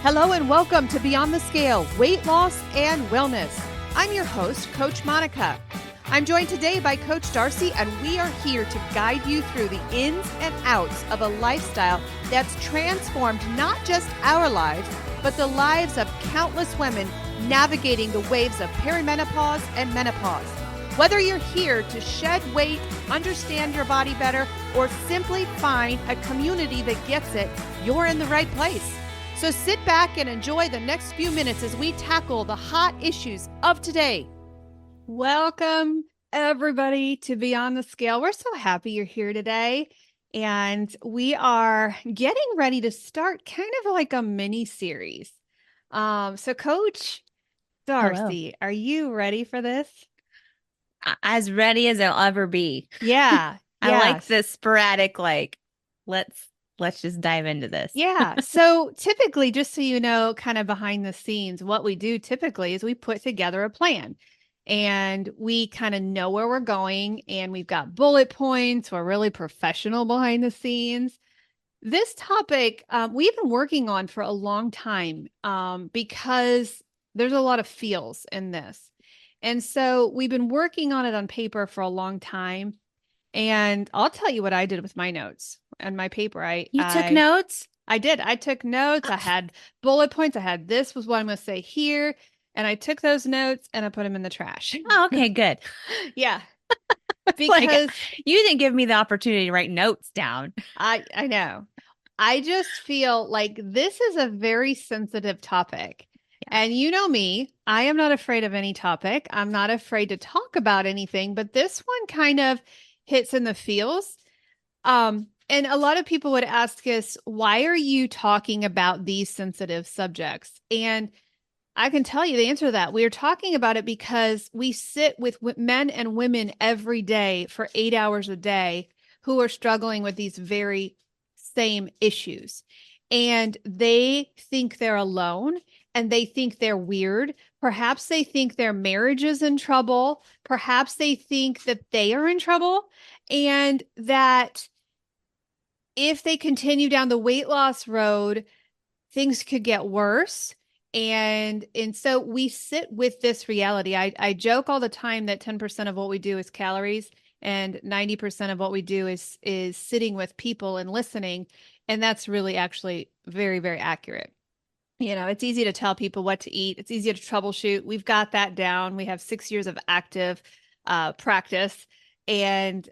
Hello and welcome to Beyond the Scale, Weight Loss and Wellness. I'm your host, Coach Monica. I'm joined today by Coach Darcy, and we are here to guide you through the ins and outs of a lifestyle that's transformed not just our lives, but the lives of countless women navigating the waves of perimenopause and menopause. Whether you're here to shed weight, understand your body better, or simply find a community that gets it, you're in the right place. So sit back and enjoy the next few minutes as we tackle the hot issues of today. Welcome, everybody, to Beyond the Scale. We're so happy you're here today. And we are getting ready to start kind of like a mini series. So Coach Darcy, Are you ready for this? As ready as I'll ever be. Yeah. I like the sporadic, let's just dive into this. Yeah. So typically, just so you know, kind of behind the scenes, what we do typically is we put together a plan and we kind of know where we're going and we've got bullet points. We're really professional behind the scenes. This topic we've been working on for a long time because there's a lot of feels in this. And so we've been working on it on paper for a long time. And I'll tell you what I did with my notes and my paper. You took notes? I did. I took notes. I had bullet points. I had this was what I'm going to say here. And I took those notes and I put them in the trash. Oh, okay, good. Yeah. Because you didn't give me the opportunity to write notes down. I know. I just feel like this is a very sensitive topic. Yeah. And you know me, I am not afraid of any topic. I'm not afraid to talk about anything, but this one kind of hits in the feels. And a lot of people would ask us, why are you talking about these sensitive subjects? And I can tell you the answer to that. We are talking about it because we sit with men and women every day for 8 hours a day who are struggling with these very same issues. And they think they're alone and they think they're weird. Perhaps they think their marriage is in trouble. Perhaps they think that they are in trouble and that if they continue down the weight loss road, things could get worse. And so we sit with this reality. I joke all the time that 10% of what we do is calories and 90% of what we do is sitting with people and listening. And that's really actually very, very accurate. You know, it's easy to tell people what to eat. It's easy to troubleshoot. We've got that down. We have 6 years of active practice and,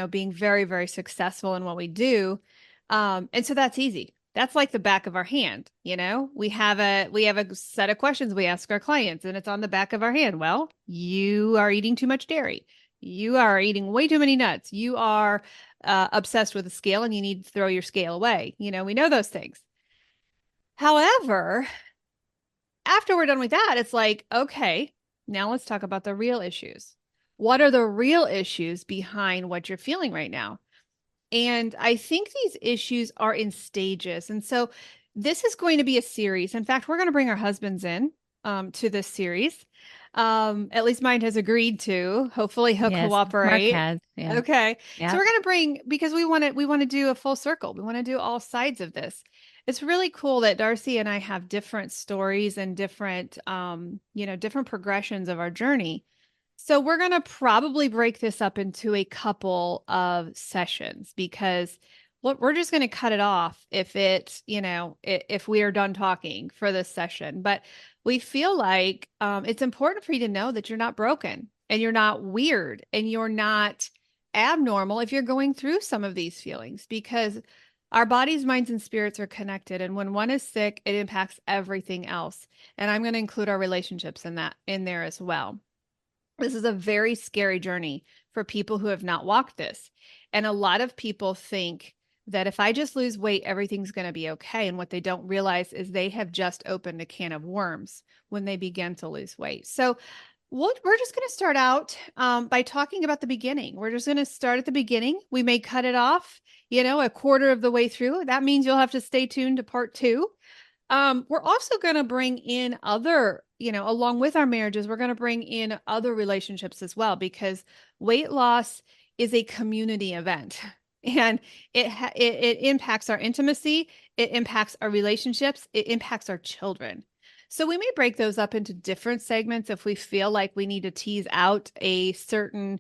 being very, very successful in what we do. And so that's easy. That's like the back of our hand. You know, we have a set of questions we ask our clients and it's on the back of our hand. Well, you are eating too much dairy. You are eating way too many nuts. You are obsessed with the scale and you need to throw your scale away. You know, we know those things. However, after we're done with that, it's like, okay, now let's talk about the real issues. What are the real issues behind what you're feeling right now? And I think these issues are in stages. And so this is going to be a series. In fact, we're going to bring our husbands in to this series. At least mine has agreed to. Hopefully he'll cooperate. Mark has, yeah. Okay. Yeah. So we're going to bring, because we want to do a full circle. We want to do all sides of this. It's really cool that Darcy and I have different stories and different, different progressions of our journey. So we're going to probably break this up into a couple of sessions because we're just going to cut it off if if we are done talking for this session. But we feel like it's important for you to know that you're not broken and you're not weird and you're not abnormal if you're going through some of these feelings, because our bodies, minds, and spirits are connected. And when one is sick, it impacts everything else. And I'm going to include our relationships in there as well. This is a very scary journey for people who have not walked this. And a lot of people think that if I just lose weight, everything's going to be okay. And what they don't realize is they have just opened a can of worms when they begin to lose weight. So we're just going to start out by talking about the beginning. We're just going to start at the beginning. We may cut it off, a quarter of the way through. That means you'll have to stay tuned to part 2. We're also going to bring in other, along with our marriages, we're going to bring in other relationships as well, because weight loss is a community event. And it impacts our intimacy, it impacts our relationships, it impacts our children. So we may break those up into different segments if we feel like we need to tease out a certain,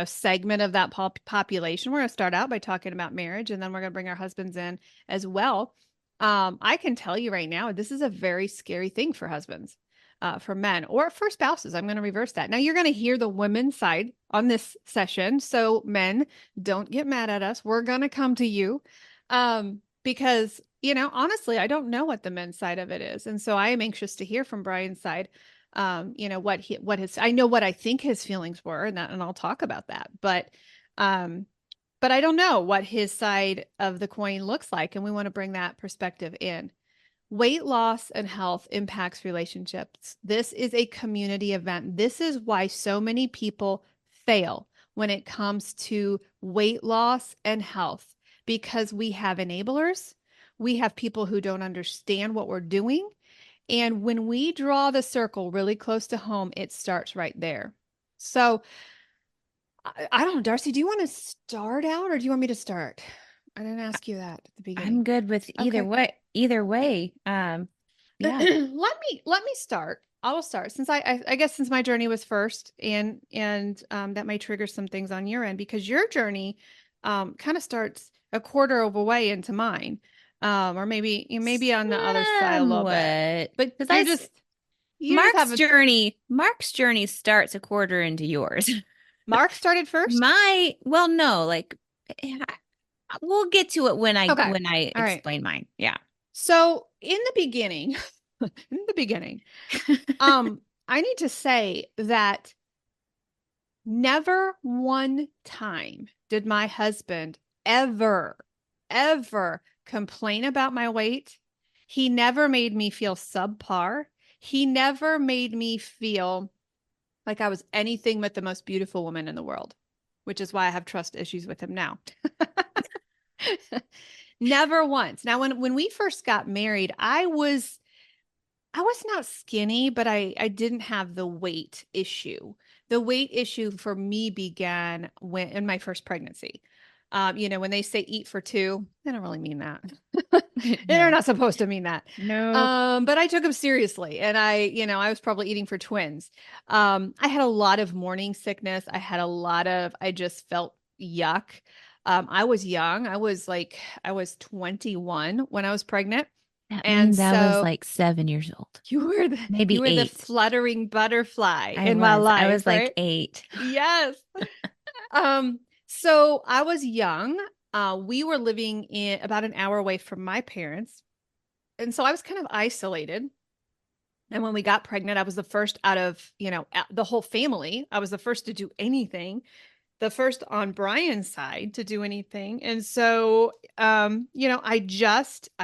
segment of that population. We're going to start out by talking about marriage, and then we're going to bring our husbands in as well. I can tell you right now, this is a very scary thing for husbands, for men, or for spouses. I'm going to reverse that. Now you're going to hear the women's side on this session. So men, don't get mad at us. We're going to come to you, because, honestly, I don't know what the men's side of it is. And so I am anxious to hear from Brian's side. I know what I think his feelings were, and I'll talk about that. But I don't know what his side of the coin looks like. And we want to bring that perspective in. Weight loss and health impacts relationships. This is a community event. This is why so many people fail when it comes to weight loss and health, because we have enablers. We have people who don't understand what we're doing. And when we draw the circle really close to home, it starts right there. So I don't know, Darcy, do you want to start out or do you want me to start? I didn't ask you that at the beginning. I'm good with either Okay. way. Either way. Yeah. Let me start. I will start since I guess since my journey was first, and that may trigger some things on your end because your journey kind of starts a quarter of a way into mine, or maybe on the other side a little bit, Somewhat. but Because you just have a Mark's journey starts a quarter into yours. Mark started first. Well, no, like eh, we'll get to it when I Okay, when I all right. explain mine. Yeah. So in the beginning, in the beginning, I need to say that never one time did my husband ever, ever complain about my weight. He never made me feel subpar. He never made me feel like I was anything but the most beautiful woman in the world, which is why I have trust issues with him now. Never once. Now, when we first got married, I was not skinny, but I didn't have the weight issue. The weight issue for me began when in my first pregnancy. When they say eat for two, they don't really mean that. They're No. not supposed to mean that. Nope. But I took them seriously, and I was probably eating for twins. I had a lot of morning sickness. I just felt yuck. I was young. I was 21 when I was pregnant. That And means I was so like 7 years old, you maybe were the 8. fluttering butterfly I in my was. I life, was like right? 8. Yes. So I was young. We were living in about an hour away from my parents. And so I was kind of isolated. And when we got pregnant, I was the first out of, the whole family. I was the first to do anything, the first on Brian's side to do anything. And so, I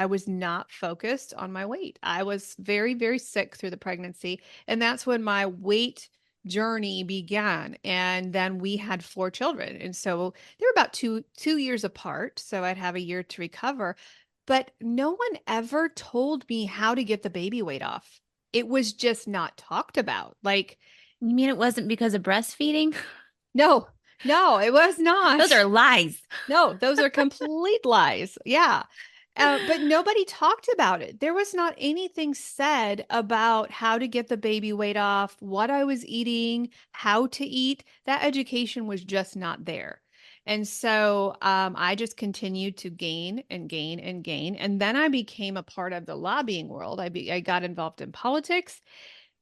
was not focused on my weight. I was very, very sick through the pregnancy. And that's when my weight journey began. And then we had 4 children. And so they were about two years apart. So I'd have a year to recover. But no one ever told me how to get the baby weight off. It was just not talked about. Like, You mean it wasn't because of breastfeeding? no, no, it was Those not. are lies. No, those are complete lies. Yeah. But nobody talked about it. There was not anything said about how to get the baby weight off, what I was eating, how to eat. That education was just not there. And so I just continued to gain and gain and gain. And then I became a part of the lobbying world. I got involved in politics.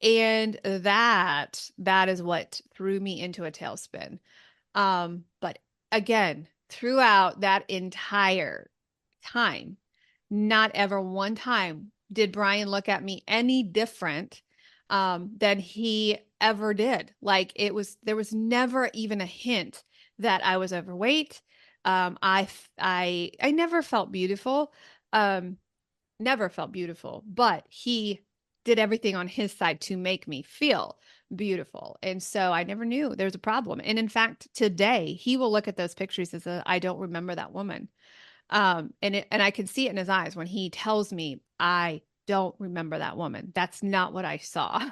And that is what threw me into a tailspin. But again, throughout that entire time, not ever one time did Brian look at me any different than he ever did. Like there was never even a hint that I was overweight. I never felt beautiful. Um, Never felt beautiful, but he did everything on his side to make me feel beautiful. And so I never knew there was a problem. And in fact, today he will look at those pictures and say, I don't remember that woman. And I can see it in his eyes when he tells me, I don't remember that woman. That's not what I saw.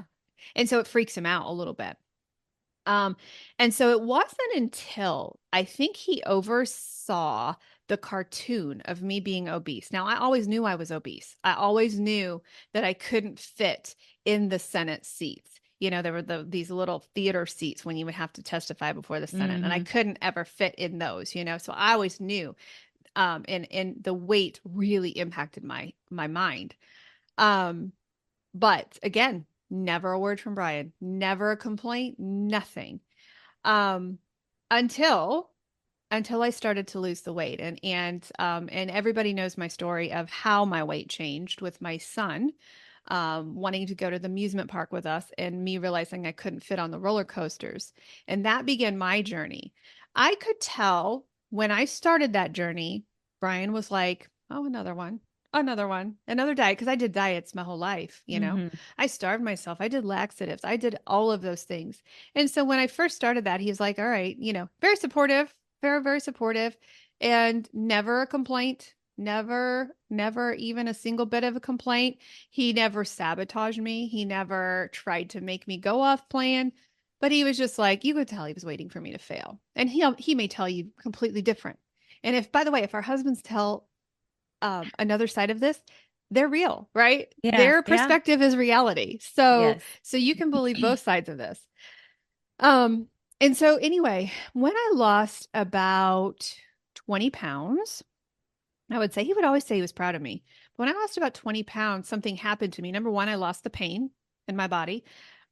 And so it freaks him out a little bit. Um, and so it wasn't until I think he oversaw the cartoon of me being obese. Now, I always knew I was obese. I always knew that I couldn't fit in the Senate seats. You know, there were these little theater seats when you would have to testify before the Senate, and I Hmm. couldn't ever fit in those, you know. So I always knew, and the weight really impacted my mind. Um, but again, never a word from Brian, never a complaint, nothing. Um, until I started to lose the weight, and everybody knows my story of how my weight changed with my son wanting to go to the amusement park with us and me realizing I couldn't fit on the roller coasters. And that began my journey. I could tell when I started that journey, Brian was like, oh, another one, another diet. Cause I did diets my whole life, you know, Hmm. I starved myself. I did laxatives. I did all of those things. And so when I first started that, he was like, all right, you know, very supportive, very, very supportive, and never a complaint. Never even a single bit of a complaint. He never sabotaged me. He never tried to make me go off plan, but he was just like, you could tell he was waiting for me to fail. And he may tell you completely different. And if, by the way, if our husbands tell another side of this, they're real, right? Yeah. Their Yeah. perspective is reality. So, Yes. so you can believe both sides of this. Um, and so anyway, when I lost about 20 pounds, I would say he would always say he was proud of me. But when I lost about 20 pounds, something happened to me. Number one, I lost the pain in my body.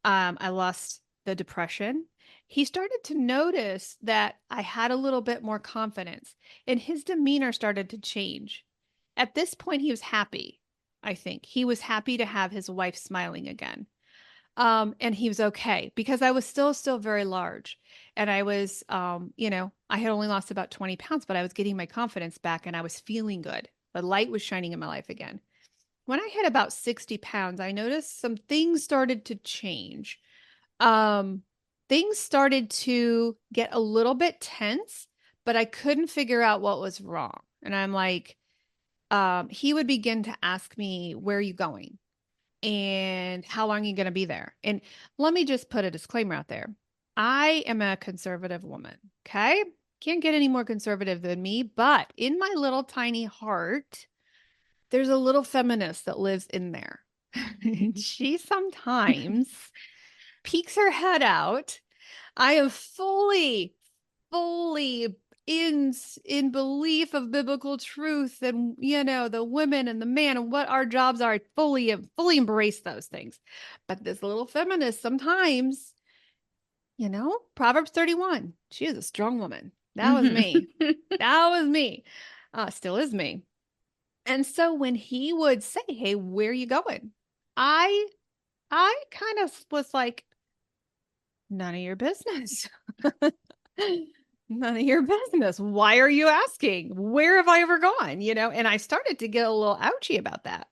I lost the depression. He started to notice that I had a little bit more confidence, and his demeanor started to change. At this point, he was happy. I think he was happy to have his wife smiling again. And he was okay because I was still very large. And I was, you know, I had only lost about 20 pounds, but I was getting my confidence back and I was feeling good. The light was shining in my life again. When I hit about 60 pounds, I noticed some things started to change. Um, things started to get a little bit tense, but I couldn't figure out what was wrong. And I'm like, he would begin to ask me, where are you going? And how long are you going to be there? And let me just put a disclaimer out there. I am a conservative woman. Okay. Can't get any more conservative than me. But in my little tiny heart, there's a little feminist that lives in there. And she sometimes peeks her head out. I am fully in belief of biblical truth and you know the women and the man and what our jobs are. I fully embrace those things. But this little feminist sometimes, you know, Proverbs 31, she is a strong woman. That was Hmm. me. That was me. Still is me. And so when he would say, hey, where are you going? I kind of was like, none of your business. None of your business. Why are you asking? Where have I ever gone? You know, and I started to get a little ouchy about that.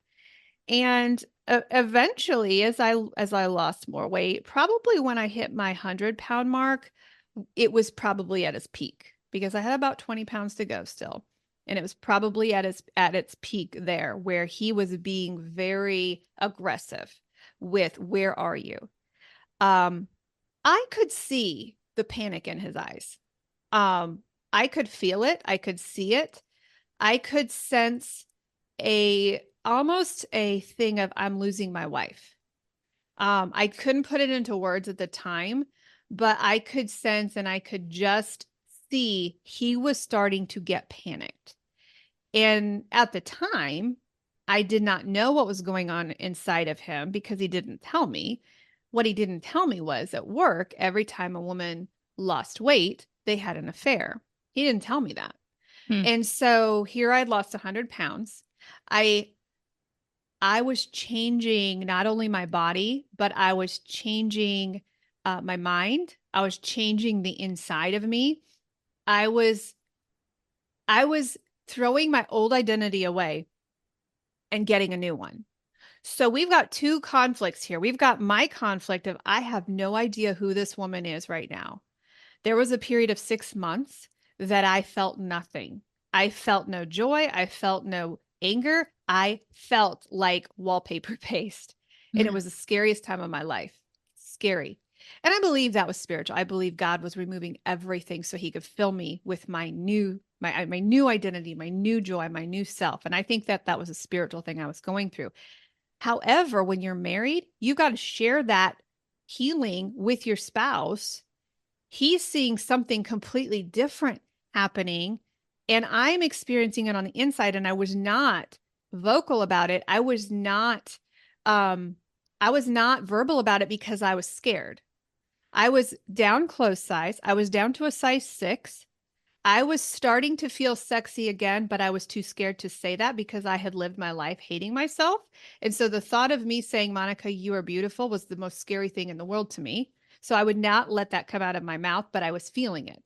And eventually, as I lost more weight, probably when I hit my 100-pound mark, it was probably at its peak because I had about 20 pounds to go still. And it was probably at its peak there where he was being very aggressive with where are you? Um, I could see the panic in his eyes. Um, I could feel it. I could see it. I could sense a almost a thing of I'm losing my wife. I couldn't put it into words at the time, but I could sense and I could just see he was starting to get panicked. And at the time, I did not know what was going on inside of him because he didn't tell me. What he didn't tell me was at work, every time a woman lost weight, they had an affair. He didn't tell me that. Hmm. And so here I'd lost 100 pounds. I I was changing not only my body, but I was changing my mind. I was changing the inside of me. I was I was throwing my old identity away and getting a new one. So we've got two conflicts here. We've got my conflict of I have no idea who this woman is right now. There was a period of 6 months that I felt nothing. I felt no joy. I felt no anger. I felt like wallpaper paste. And it was the scariest time of my life. Scary. And I believe that was spiritual. I believe God was removing everything so he could fill me with my new identity, my new joy, my new self. And I think that that was a spiritual thing I was going through. However, when you're married, you got to share that healing with your spouse. He's seeing something completely different happening, and I'm experiencing it on the inside, and I was not vocal about it. Um I was not verbal about it because I was scared. I was down clothes size. I was down to a size 6. I was starting to feel sexy again, but I was too scared to say that because I had lived my life hating myself. And so the thought of me saying, Monica, you are beautiful was the most scary thing in the world to me. So I would not let that come out of my mouth, but I was feeling it.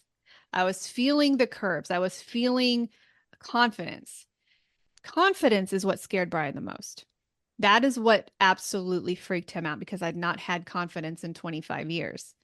I was feeling the curves. I was feeling confidence. Confidence is what scared Brian the most. That is what absolutely freaked him out because I'd not had confidence in 25 years.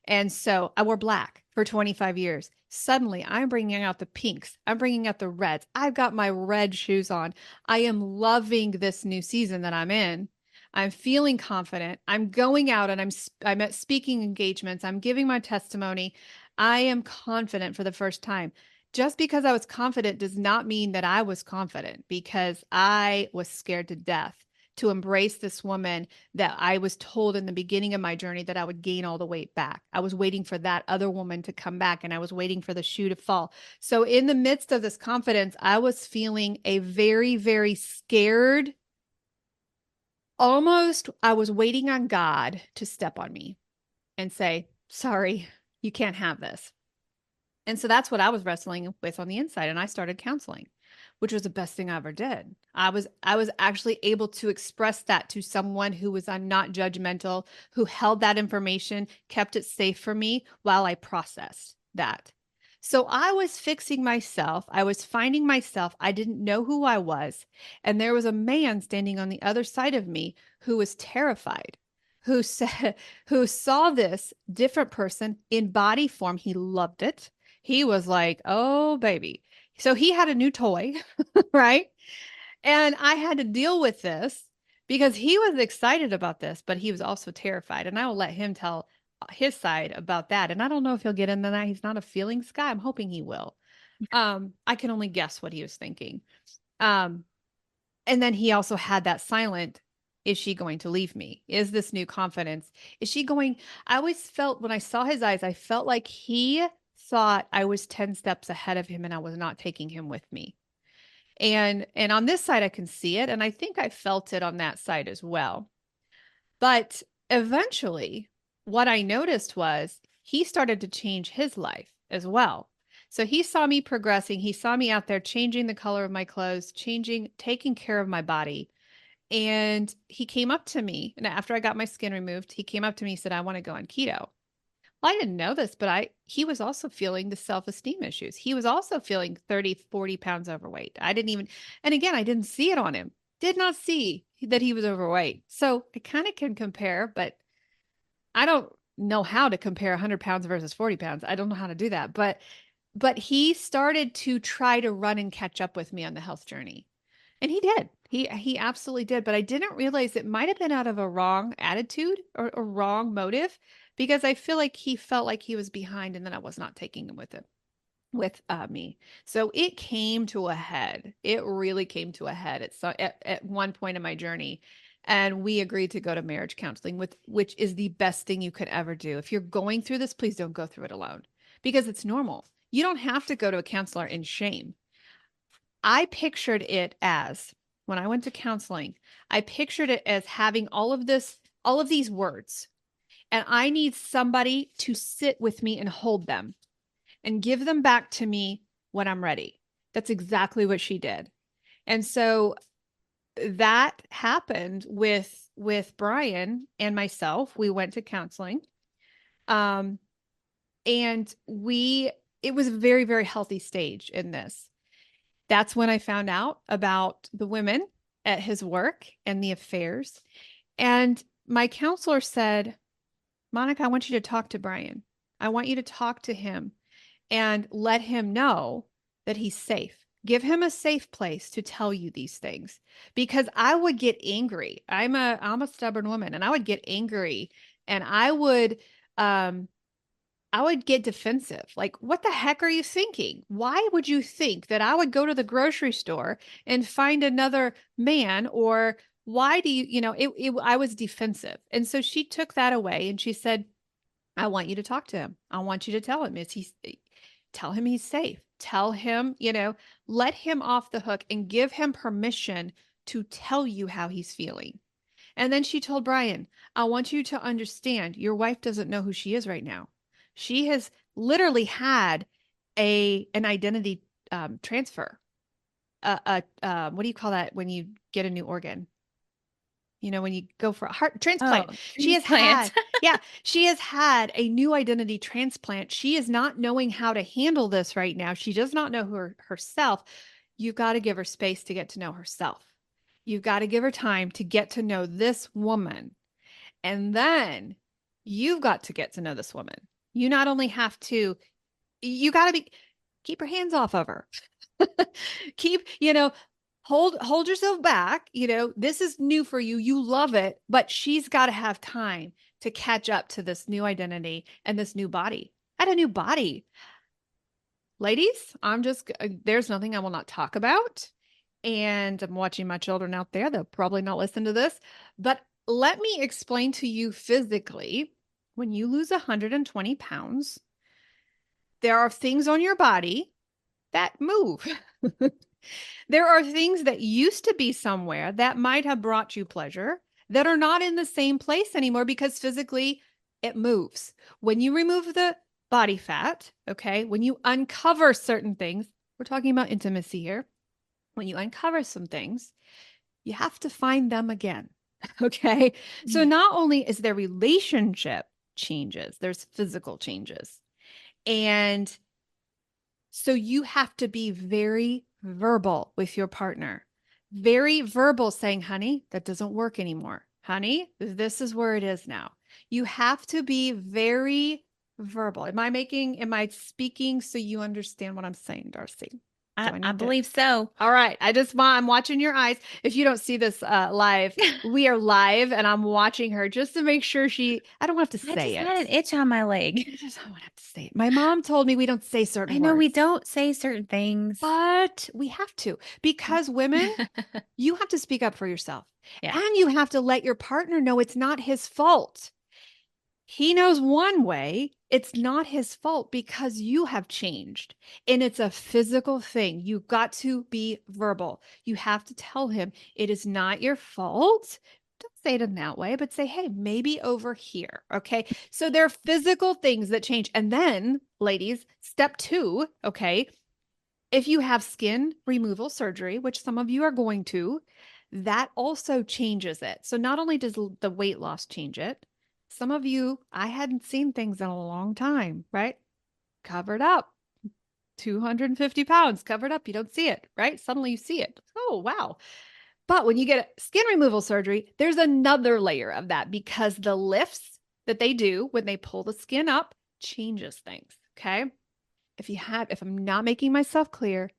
And so I wore black for 25 years. Suddenly, I'm bringing out the pinks. I'm bringing out the reds. I've got my red shoes on. I am loving this new season that I'm in. I'm feeling confident. I'm going out and I'm at speaking engagements. I'm giving my testimony. I am confident for the first time. Just because I was confident does not mean that I was confident because I was scared to death to embrace this woman that I was told in the beginning of my journey that I would gain all the weight back. I was waiting for that other woman to come back and I was waiting for the shoe to fall. So, in the midst of this confidence, I was feeling a very, very scared, almost, I was waiting on God to step on me and say, sorry, you can't have this. And so that's what I was wrestling with on the inside. And I started counseling, which was the best thing I ever did. I was actually able to express that to someone who was not judgmental, who held that information, kept it safe for me while I processed that. So I was fixing myself. I was finding myself. I didn't know who I was. And there was a man standing on the other side of me who was terrified, who said, who saw this different person in body form. He loved it. He was like, oh, baby. So he had a new toy, right? And I had to deal with this because he was excited about this, but he was also terrified. And I will let him tell his side about that. And I don't know if he'll get into that. He's not a feelings guy. I'm hoping he will. I can only guess what he was thinking. Um, and then he also had that silent, is she going to leave me? Is this new confidence? Is she going? I always felt when I saw his eyes, I felt like he thought I was 10 steps ahead of him and I was not taking him with me. And on this side I can see it and I think I felt it on that side as well. But eventually what I noticed was he started to change his life as well. So he saw me progressing, he saw me out there changing the color of my clothes, changing, taking care of my body. And he came up to me and after I got my skin removed, he came up to me and said, I want to go on keto. Well, I didn't know this, but he was also feeling the self-esteem issues. He was also feeling 30, 40 pounds overweight. I didn't even, and again, I didn't see it on him. Did not see that he was overweight. So I kind of can compare, but I don't know how to compare 100 pounds versus 40 pounds. I don't know how to do that. But he started to try to run and catch up with me on the health journey. And he did. He absolutely did. But I didn't realize it might have been out of a wrong attitude or a wrong motive because I feel like he felt like he was behind and then I was not taking him with me. So it came to a head. It really came to a head at one point in my journey. And we agreed to go to marriage counseling with which is the best thing you could ever do. If you're going through this, please don't go through it alone because it's normal. You don't have to go to a counselor in shame. I pictured it as when I went to counseling, I pictured it as having all of these words. And I need somebody to sit with me and hold them and give them back to me when I'm ready. That's exactly what she did. And so that happened with Brian and myself. We went to counseling. Um, and it was a very, very healthy stage in this. That's when I found out about the women at his work and the affairs. And my counselor said, Monica, I want you to talk to Brian. I want you to talk to him and let him know that he's safe. Give him a safe place to tell you these things because I would get angry. I'm a stubborn woman and I would get angry and I would um, I would get defensive. Like, what the heck are you thinking? Why would you think that I would go to the grocery store and find another man? Or why do I was defensive. And so she took that away and she said, I want you to talk to him. I want you to tell him, tell him he's safe. Tell him, let him off the hook and give him permission to tell you how he's feeling. And then she told Brian, I want you to understand your wife doesn't know who she is right now. She has literally had an identity transfer. What do you call that when you get a new organ? When you go for a heart transplant. Oh, She has transplant. had, yeah, she has had a new identity transplant. She is not knowing how to handle this right now. She does not know herself. You've got to give her space to get to know herself. You've got to give her time to get to know this woman. And then you've got to get to know this woman. You not only have to, you got to keep your hands off of her. Keep, hold yourself back. This is new for you. You love it, but she's got to have time to catch up to this new identity and this new body. At a new body. Ladies, there's nothing I will not talk about. And I'm watching my children out there. They'll probably not listen to this, but let me explain to you physically when you lose 120 pounds, there are things on your body that move. There are things that used to be somewhere that might have brought you pleasure that are not in the same place anymore because physically it moves. When you remove the body fat, okay, when you uncover certain things, we're talking about intimacy here. When you uncover some things, you have to find them again. Okay. So not only is their relationship changes, there's physical changes. And so you have to be very verbal with your partner, very verbal, saying, honey, that doesn't work anymore. Honey, this is where it is now. You have to be very verbal. Am I speaking so you understand what I'm saying, Darcy? Do I I need to? believe so. All right. I'm watching your eyes. If you don't see this live, we are live and I'm watching her just to make sure I don't have to I say just had it. an itch on my leg. I just don't have to say it. My mom told me we don't say certain I know we words, don't say certain things. but we have to because women, you have to speak up for yourself Yeah. and you have to let your partner know it's not his fault. He knows one way. It's not his fault because you have changed. And it's a physical thing. You've got to be verbal. You have to tell him it is not your fault. Don't say it in that way, but say, hey, maybe over here. Okay. So there are physical things that change. And then, ladies, step two, okay, if you have skin removal surgery, which some of you are going to, that also changes it. So not only does the weight loss change it, some of you, I hadn't seen things in a long time, right? Covered up, 250 pounds covered up. You don't see it, right? Suddenly you see it. Oh, wow. But when you get skin removal surgery, there's another layer of that because the lifts that they do when they pull the skin up changes things. Okay. If I'm not making myself clear,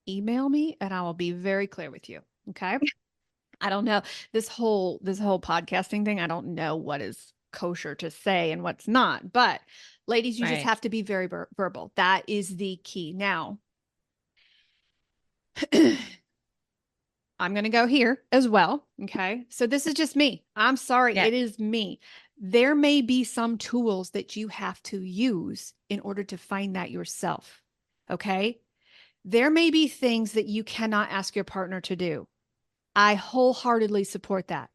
email me and I will be very clear with you. Okay. I don't know this whole podcasting thing. I don't know what is kosher to say and what's not, but ladies, you just Right. have to be very verbal. That is the key. Now, I'm going to go here as well. Okay. So this is just me. I'm sorry. Yeah. It is me. There may be some tools that you have to use in order to find that yourself. Okay. There may be things that you cannot ask your partner to do. I wholeheartedly support that.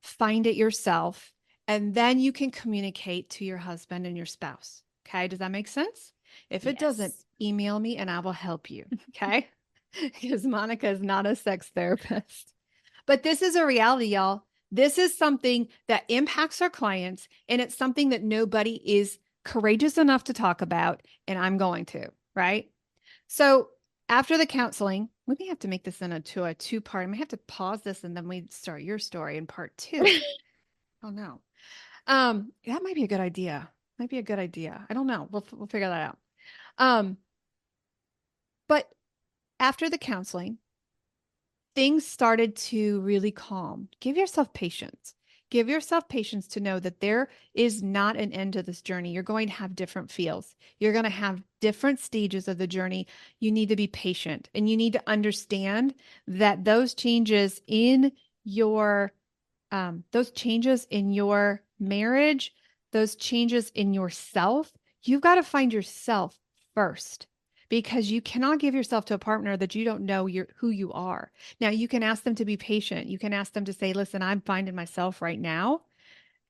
Find it yourself, and then you can communicate to your husband and your spouse. Okay. Does that make sense? If it doesn't, Yes. email me and I will help you. Okay. Because Monica is not a sex therapist. But this is a reality, y'all. This is something that impacts our clients, and it's something that nobody is courageous enough to talk about. And I'm going to, right? So after the counseling, we may have to make this into a two-part. I may have to pause this and then we start your story in part two. Oh no. That might be a good idea. Might be a good idea. I don't know. We'll figure that out. Um, but after the counseling, things started to really calm. Give yourself patience. Give yourself patience to know that there is not an end to this journey. You're going to have different feels. You're going to have different stages of the journey. You need to be patient and you need to understand that your those changes in your marriage, those changes in yourself, you've got to find yourself first because you cannot give yourself to a partner that you don't know who you are. Now, you can ask them to be patient. You can ask them to say, listen, I'm finding myself right now.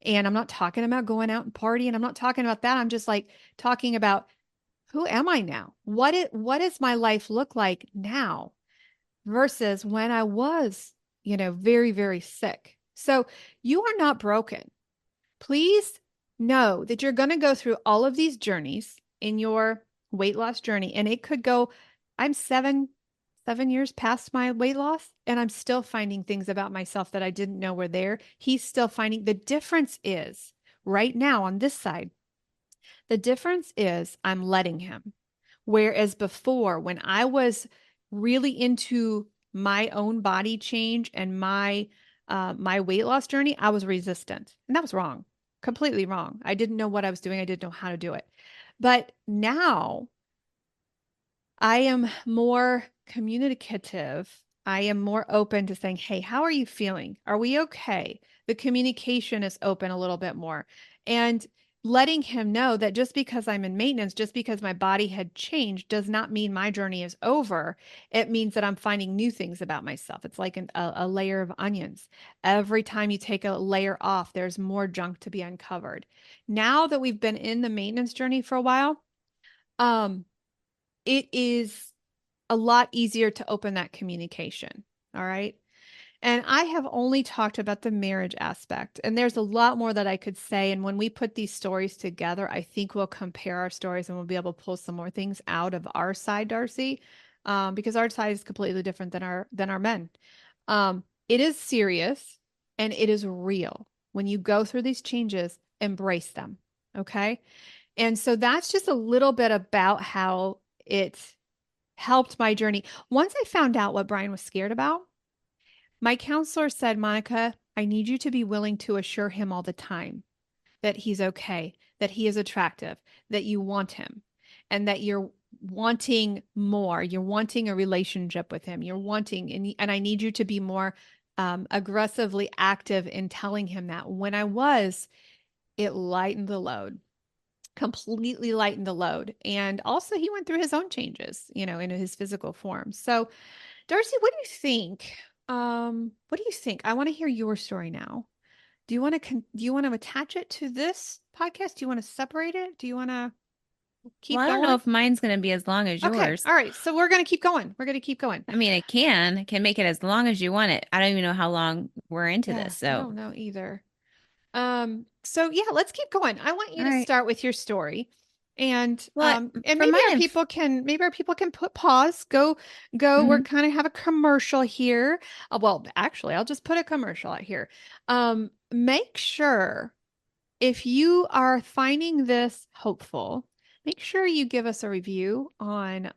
And I'm not talking about going out and partying. I'm not talking about that. I'm just like talking about who am I now? What does my life look like now versus when I was, very, very sick. So you are not broken. Please know that you're going to go through all of these journeys in your weight loss journey. And it could go, I'm 7 years past my weight loss, and I'm still finding things about myself that I didn't know were there. He's still finding the difference is right now on this side. The difference is I'm letting him. Whereas before, when I was really into my own body change and my weight loss journey, I was resistant. And that was wrong. Completely wrong. I didn't know what I was doing. I didn't know how to do it. But now I am more communicative. I am more open to saying, hey, how are you feeling? Are we okay? The communication is open a little bit more. And letting him know that just because I'm in maintenance, just because my body had changed, does not mean my journey is over. It means that I'm finding new things about myself. It's like a layer of onions. Every time you take a layer off, there's more junk to be uncovered. Now that we've been in the maintenance journey for a while, um, it is a lot easier to open that communication. All right. And I have only talked about the marriage aspect, and there's a lot more that I could say. And when we put these stories together, I think we'll compare our stories and we'll be able to pull some more things out of our side, Darcy, because our side is completely different than our men. It is serious and it is real. When you go through these changes, embrace them. Okay. And so that's just a little bit about how it helped my journey. Once I found out what Brian was scared about, my counselor said, Monica, I need you to be willing to assure him all the time that he's okay, that he is attractive, that you want him, and that you're wanting more. You're wanting a relationship with him. You're wanting, and I need you to be more aggressively active in telling him that. When I was, it lightened the load, completely lightened the load. And also, he went through his own changes, in his physical form. So, Darcy, what do you think? What do you think? I want to hear your story now. Do you want to attach it to this podcast? Do you want to separate it? Do you want to Well, keep I don't know going? if mine's going to be as long as Okay. yours. All right. So we're going to keep going. We're going to keep going. I mean, I can make it as long as you want it. I don't even know how long we're into Yeah, this. I So, don't know either. So yeah, let's keep going. I want you all to right. start with your story. And Well, and from my inf maybe our people can put pause, go. We're mhm. kind of have a commercial here. Well, actually, I'll just put a commercial out here. Make sure if you are finding this hopeful, make sure you give us a review on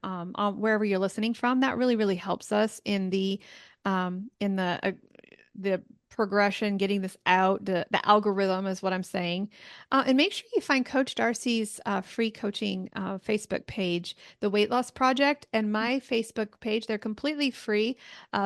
wherever you're listening from. That really, really helps us in the progression, getting this out. The algorithm is what I'm saying. And make sure you find Coach Darcy's free coaching Facebook page, the Weight Loss Project, and my Facebook page. They're completely free.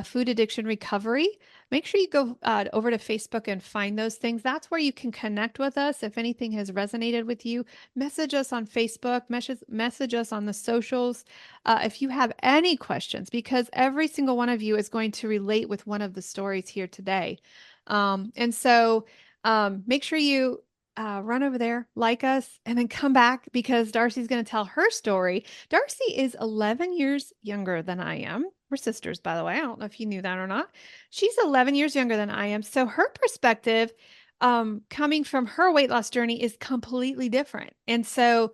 Food Addiction Recovery. Make sure you go over to Facebook and find those things. That's where you can connect with us. If anything has resonated with you, message us on Facebook, message us on the socials. If you have any questions, because every single one of you is going to relate with one of the stories here today. And so make sure you run over there, like us, and then come back because Darcy's going to tell her story. Darcy is 11 years younger than I am. We're sisters, by the way. I don't know if you knew that or not. She's 11 years younger than I am. So her perspective, coming from her weight loss journey, is completely different. And so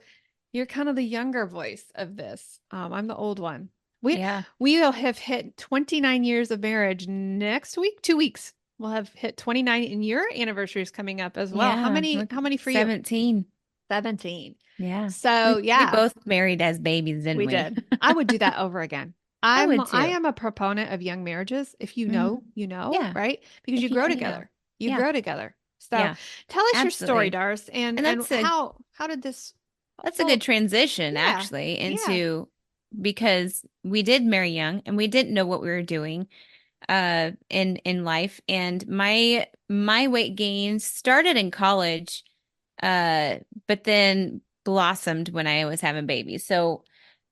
you're kind of the younger voice of this. I'm the old one. We Yeah. we will have hit 29 years of marriage next week, 2 weeks. We'll have hit 29, and your anniversary is coming up as well. How Yeah. many Look, how many for you? 17. 17. Yeah. So We yeah, both married as babies, didn't we we? did. I would do that over again. I would I too. am a proponent of young marriages. If you Hmm. know, you know, Yeah. right? Because you If you grow know, you know. together. You Yeah. grow together. So Yeah, tell us your story, absolutely. Darce, And and how did this that's a good well, transition yeah. actually Yeah. into, because we did marry young and we didn't know what we were doing in life, and my weight gains started in college, but then blossomed when I was having babies. So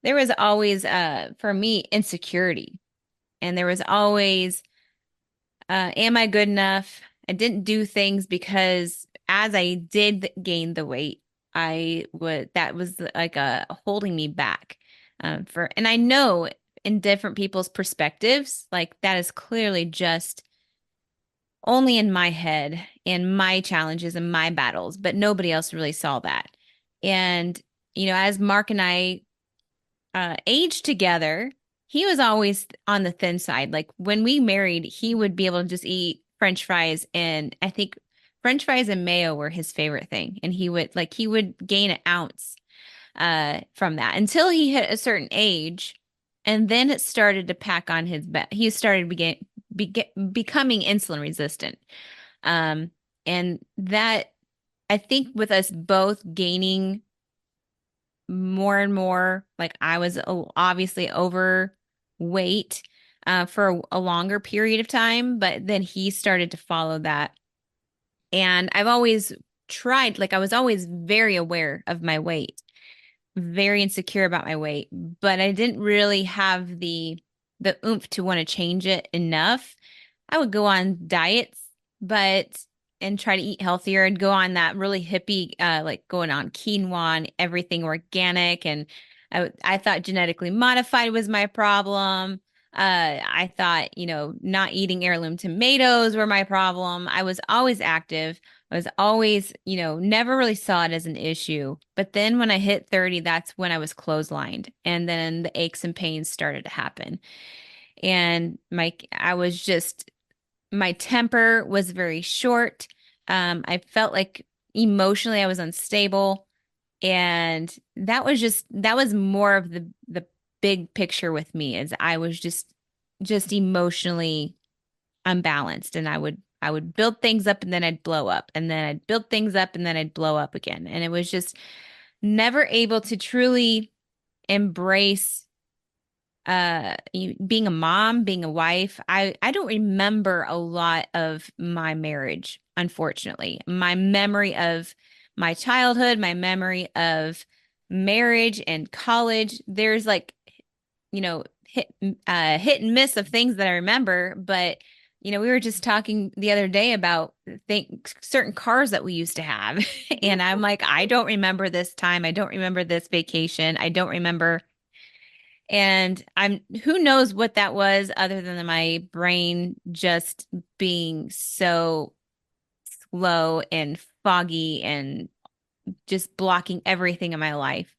there was always for me insecurity, and there was always am I good enough? I didn't do things because as I did gain the weight, I would that was like a holding me back for, and I know in different people's perspectives, like that is clearly just only in my head and my challenges and my battles, but nobody else really saw that. And as Mark and I aged together, he was always on the thin side. Like when we married, he would be able to just eat French fries, and I think French fries and mayo were his favorite thing. And he would gain an ounce from that until he hit a certain age, and then it started to pack on his back. He started becoming insulin resistant. Um, and that, I think with us both gaining more and more, like I was obviously overweight for a longer period of time, but then he started to follow that. And I've always tried, like I was always very aware of my weight, very insecure about my weight, but I didn't really have the oomph to want to change it enough. I would go on diets, but and try to eat healthier and go on that really hippie, like going on quinoa and everything organic. And I thought genetically modified was my problem. I thought, not eating heirloom tomatoes were my problem. I was always active. I was always, never really saw it as an issue. But then when I hit 30, that's when I was clotheslined. And then the aches and pains started to happen. And my temper was very short. I felt like emotionally I was unstable. And that was more of the big picture with me, is I was just emotionally unbalanced, and I would build things up and then I'd blow up, and then I'd build things up and then I'd blow up again. And it was just never able to truly embrace being a mom, being a wife. I don't remember a lot of my marriage, unfortunately. My memory of my childhood, my memory of marriage and college, there's like, hit and miss of things that I remember. But we were just talking the other day about certain cars that we used to have, and I'm like, I don't remember this time. I don't remember this vacation. I don't remember. And who knows what that was, other than my brain just being so slow and foggy and just blocking everything in my life.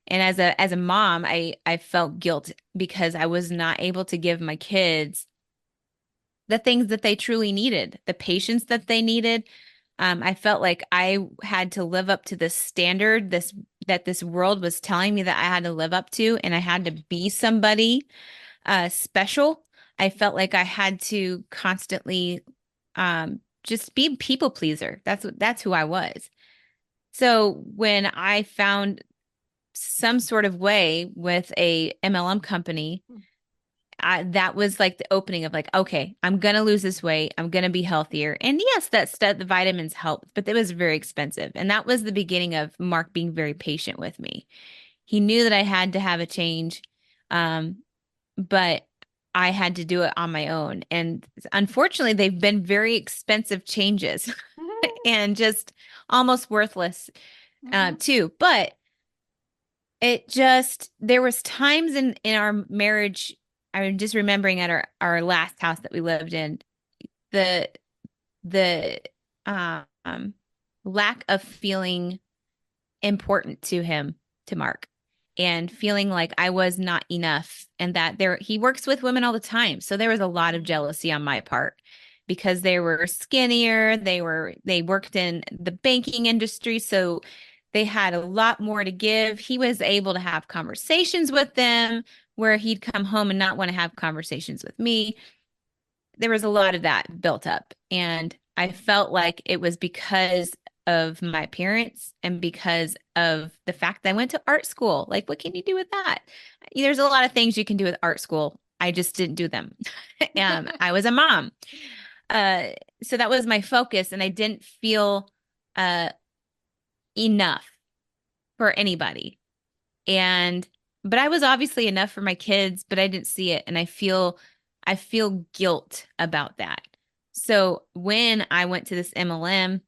And as a mom, I felt guilt because I was not able to give my kids the things that they truly needed, the patience that they needed. I felt like I had to live up to this standard, this world was telling me that I had to live up to, and I had to be somebody special. I felt like I had to constantly just be a people pleaser. That's who I was. So when I found some sort of way with a MLM company, that was like the opening of like, okay, I'm gonna lose this weight. I'm gonna be healthier. And yes, the vitamins helped, but it was very expensive. And that was the beginning of Mark being very patient with me. He knew that I had to have a change, but I had to do it on my own. And unfortunately, they've been very expensive changes and just almost worthless, Mhm. too. But there was times in our marriage. I'm just remembering at our last house that we lived in, the the um lack of feeling important to him, to Mark, and feeling like I was not enough, and that he works with women all the time. So there was a lot of jealousy on my part because they were skinnier, they worked in the banking industry, so they had a lot more to give. He was able to have conversations with them where he'd come home and not want to have conversations with me. There was a lot of that built up, and I felt like it was because of my appearance and because of the fact that I went to art school. Like, what can you do with that? There's a lot of things you can do with art school. I just didn't do them. I was a mom. Uh, so that was my focus, and I didn't feel uh enough for anybody. And but I was obviously enough for my kids, but I didn't see it, and I feel guilt about that. So when I went to this MLM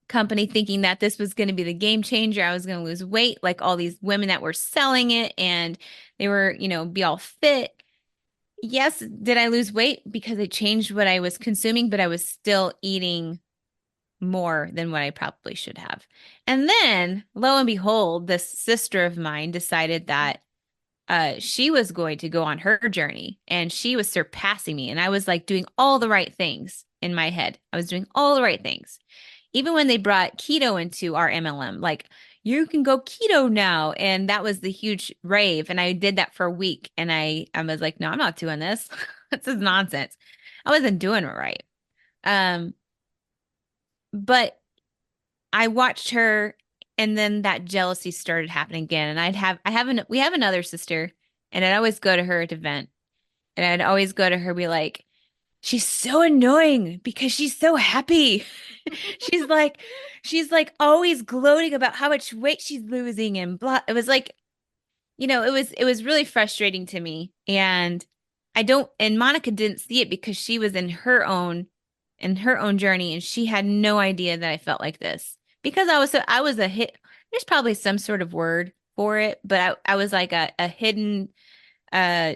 company thinking that this was going to be the game changer, I was going to lose weight like all these women that were selling it, and they were, be all fit. Yes, did I lose weight because it changed what I was consuming, but I was still eating more than what I probably should have. And then, lo and behold, this sister of mine decided that she was going to go on her journey and she was surpassing me. And I was like doing all the right things in my head. I was doing all the right things. Even when they brought keto into our MLM, like, you can go keto now. And that was the huge rave. And I did that for a week. And I was like, no, I'm not doing this. This is nonsense. I wasn't doing it right. Um, but I watched her, and then that jealousy started happening again. And we have another sister, and I'd always go to her to vent, and I'd always go to her, be like, she's so annoying because she's so happy. She's like, she's like always gloating about how much weight she's losing and blah. It was like, it was really frustrating to me. And Monica didn't see it because she was in her own journey, and she had no idea that I felt like this because I was a hit. There's probably some sort of word for it, but I was like a hidden uh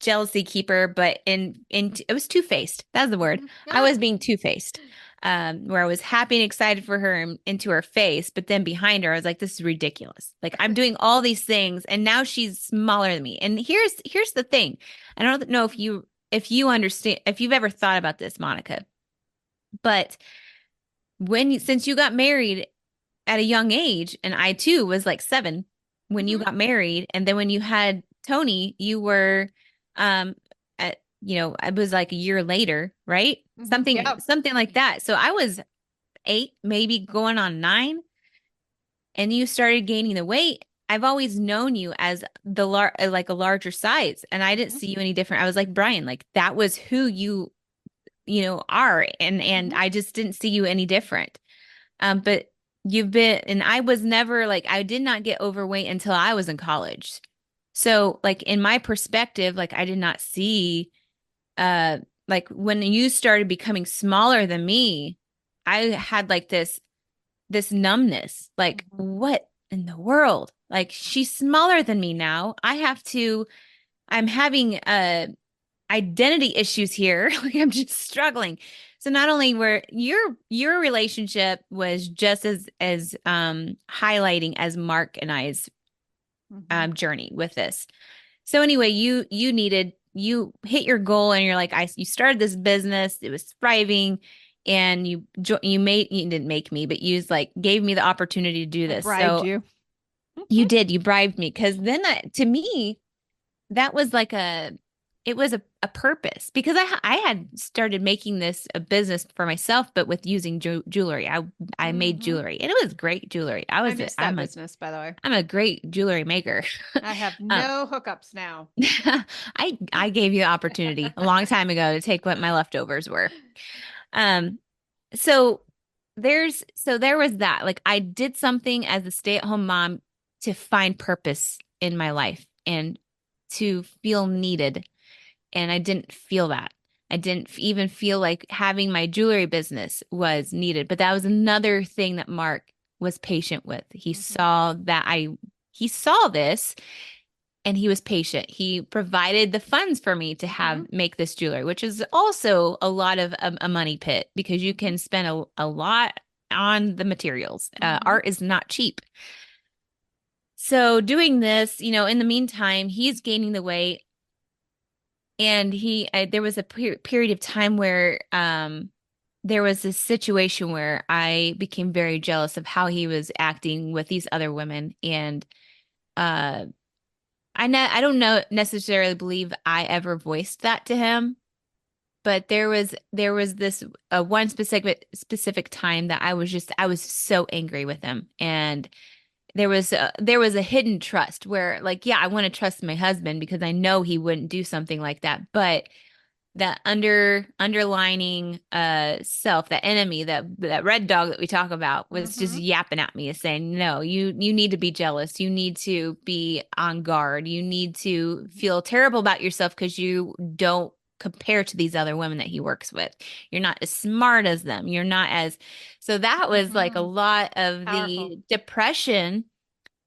jealousy keeper, but it was two-faced. That's the word. I was being two-faced. Where I was happy and excited for her and into her face, but then behind her, I was like, this is ridiculous. Like, I'm doing all these things, and now she's smaller than me. And here's the thing. I don't know if you understand, if you've ever thought about this, Monica, but since you got married at a young age, and I too was like 7 when you Hmm. got married, and then when you had Tony, you were um it was like a year later, right? Hmm. Something Yep. something like that. So I was 8, maybe going on 9, and you started gaining the weight. I've always known you as like a larger size, and I didn't Hmm. see you any different. I was like, Brian, like, that was who you are, and Hmm. I just didn't see you any different. But and I was never like, I did not get overweight until I was in college. So, like, in my perspective, like, I did not see, uh, like, when you started becoming smaller than me, I had like this numbness, like, Hmm. what in the world? Like, she's smaller than me now. I'm having identity issues here. Like, I'm just struggling. So not only were your relationship was just as highlighting as Mark and I's Hmm. journey with this. So anyway, you hit your goal, and you're like, you started this business, it was thriving, and you didn't make me, but you like gave me the opportunity to do I this. bribed So you. you bribed me, because then to me that was like it was a purpose, because I had started making this a business for myself, but with using jewelry. I made Hmm. jewelry, and it was great jewelry. I missed that business, by the way. I'm a great jewelry maker. I have um, no hookups now. I gave you the opportunity a long time ago to take what my leftovers were. Um, so there was that. Like, I did something as a stay-at-home mom to find purpose in my life and to feel needed, and I didn't feel that. I didn't even feel like having my jewelry business was needed. But that was another thing that Mark was patient with. Hmm. He saw this, and he was patient. He provided the funds for me to Hmm. make this jewelry, which is also a lot of a money pit, because you Hmm. can spend a lot on the materials. Hmm. Art is not cheap. So doing this, in the meantime, he's gaining the weight, and there was a period of time where there was this situation where I became very jealous of how he was acting with these other women, and uh I don't know necessarily believe I ever voiced that to him, but there was this one specific time that I was so angry with him, and there was a hidden trust where, like, yeah, I want to trust my husband because I know he wouldn't do something like that, but that underlining self, that enemy, that red dog that we talk about, was just Mm-hmm. yapping at me, is saying, no, you need to be jealous, you need to be on guard, you need to feel terrible about yourself because you don't compare to these other women that he works with, you're not as smart as them, you're not as. So that was like a Mm-hmm. lot of Powerful. the depression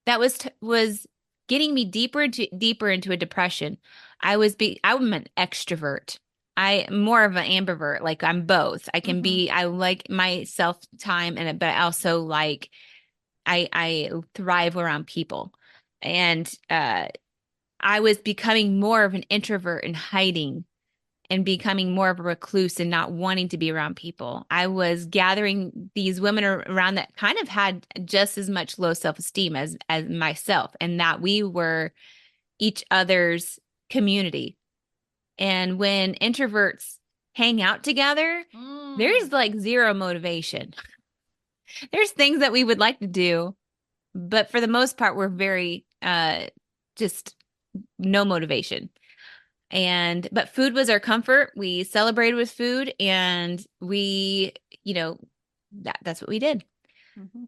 that was getting me deeper into a depression. I'm an extrovert. I am more of an ambivert. Like, I'm both. Mm-hmm. I like my self time, but I also like, I thrive around people. And I was becoming more of an introvert and hiding, and becoming more of a recluse and not wanting to be around people. I was gathering these women around that kind of had just as much low self-esteem as myself, and that we were each other's community. And when introverts hang out together, Mm. there's like zero motivation. There's things that we would like to do, but for the most part, we're very just no motivation. And but food was our comfort. We celebrated with food, and we, you know, that's what we did. Mm-hmm.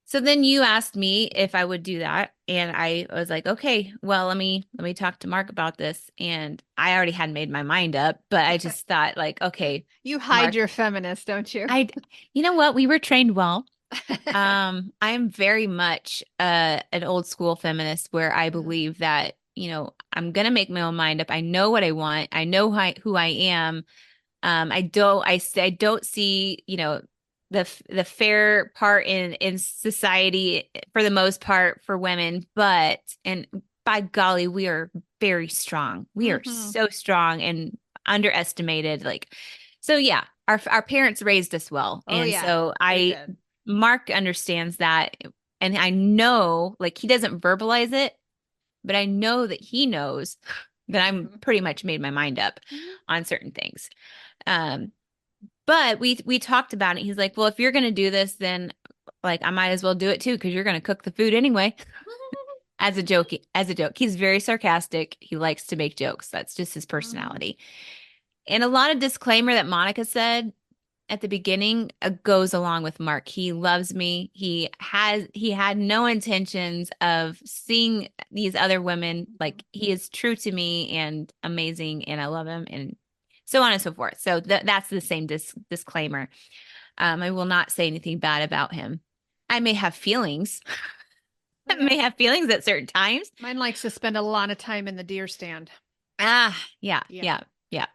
So then you asked me if I would do that, and I was like, okay, well, let me talk to Mark about this. And I already had made my mind up, but I just thought, like, okay, You hide Mark, your feminist, don't you? I you know what? We were trained well. I am very much an old school feminist, where I Yeah. believe that, I'm gonna make my own mind up. I know what I want. I know who I am. I don't see, the fair part in society for the most part for women, but and by golly, we are very strong. We are Mm-hmm. so strong and underestimated. Like, so yeah, our parents raised us well, Oh and yeah, so they I did. Mark understands that, and I know, like, he doesn't verbalize it, but I know that he knows that I'm Mm-hmm. pretty much made my mind up Mm-hmm. on certain things. Um, but we talked about it. He's like, well, if you're gonna do this, then, like, I might as well do it too, because you're gonna cook the food anyway. As a joke. He's very sarcastic. He likes to make jokes. That's just his Mm-hmm. personality. And a lot of disclaimer that Monica said at the beginning goes along with Mark. He loves me. He had no intentions of seeing these other women. Like, he is true to me and amazing, and I love him, and so on and so forth. So that's the same disclaimer. I will not say anything bad about him. I may have feelings. Oh I may yeah. have feelings at certain times. Mine likes to spend a lot of time in the deer stand. Ah, yeah, Yeah. yeah, yeah.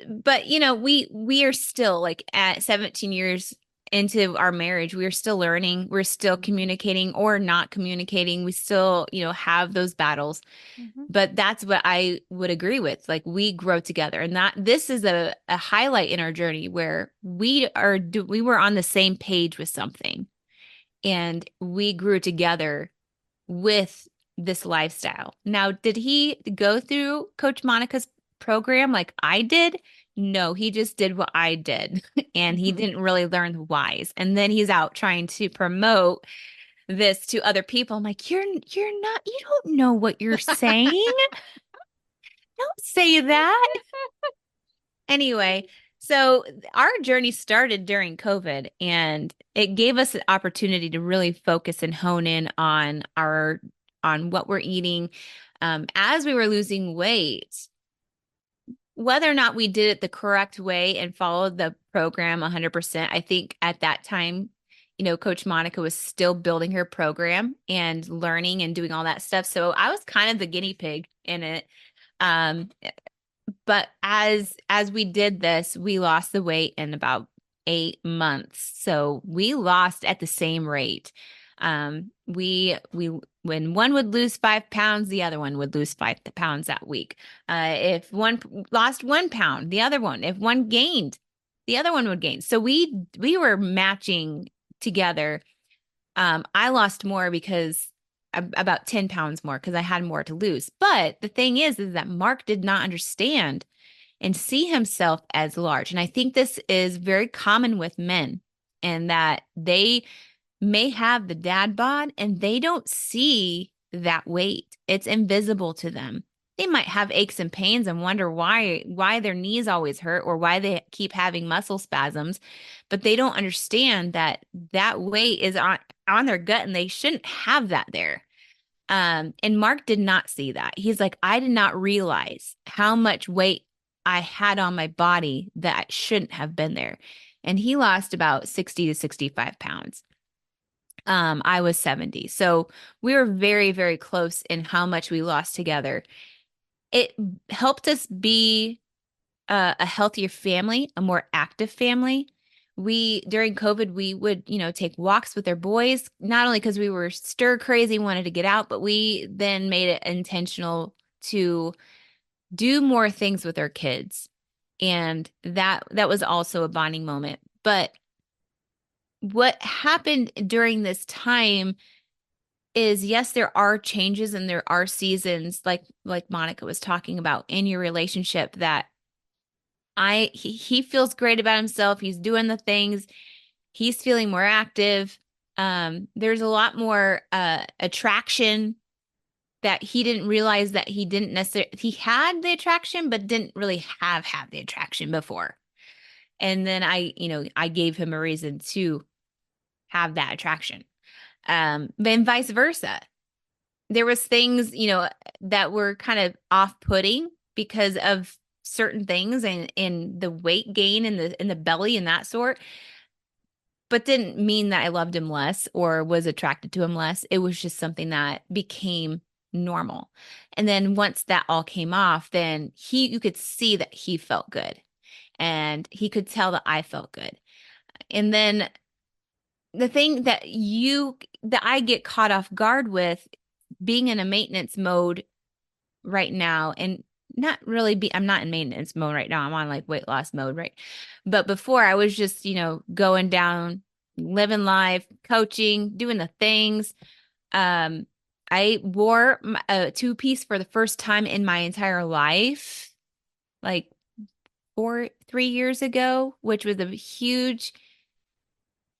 But we are still, like, at 17 years into our marriage, we're still learning, we're still Mm-hmm. communicating or not communicating, we still, have those battles. Mm-hmm. But that's what I would agree with. Like, we grow together, and that this is a highlight in our journey where we were on the same page with something, and we grew together with this lifestyle. Now, did he go through Coach Monica's program like I did? No, he just did what I did, and he Mm-hmm. didn't really learn the whys. And then he's out trying to promote this to other people. I'm like, you're not, you don't know what you're saying. Don't say that. Anyway, so our journey started during COVID, and it gave us an opportunity to really focus and hone in on what we're eating. As we were losing weight, whether or not we did it the correct way and followed the program 100%, I think at that time, Coach Monica was still building her program and learning and doing all that stuff. So I was kind of the guinea pig in it. Um, but as we did this, we lost the weight in about 8 months. So we lost at the same rate. We when one would lose 5 pounds, the other one would lose 5 pounds that week. If one lost 1 pound, the other one. If one gained, the other one would gain. So we were matching together. I lost more because about 10 pounds more because I had more to lose. But the thing is that Mark did not understand. and see himself as large. And I think this is very common with men, and that they may have the dad bod and they don't see that weight. It's invisible to them. They might have aches and pains and wonder why their knees always hurt or why they keep having muscle spasms, but they don't understand that that weight is on their gut and they shouldn't have that there. And Mark did not see that. He's like, I did not realize how much weight I had on my body that shouldn't have been there. And he lost about 60 to 65 pounds. I was 70. So we were very, very close in how much we lost together. It helped us be a healthier family, a more active family. We, during COVID, we would, take walks with our boys, not only because we were stir crazy, wanted to get out, but we then made it intentional to do more things with our kids. And that was also a bonding moment. But what happened during this time is, yes, there are changes and there are seasons like Monica was talking about in your relationship, that he feels great about himself. He's doing the things. He's feeling more active. There's a lot more attraction that he didn't realize that he didn't necessarily, he had the attraction, but didn't really have had the attraction before. And then I gave him a reason to have that attraction. Then vice versa. There was things, that were kind of off-putting because of certain things and in the weight gain in the belly and that sort, but didn't mean that I loved him less or was attracted to him less. It was just something that became normal. And then once that all came off, then you could see that he felt good and he could tell that I felt good. And then the thing that I get caught off guard with, being in a maintenance mode right now, and not really I'm not in maintenance mode right now. I'm on like weight loss mode, right? But before I was just, going down, living life, coaching, doing the things. Um, I wore a two-piece for the first time in my entire life, like 3 years ago, which was a huge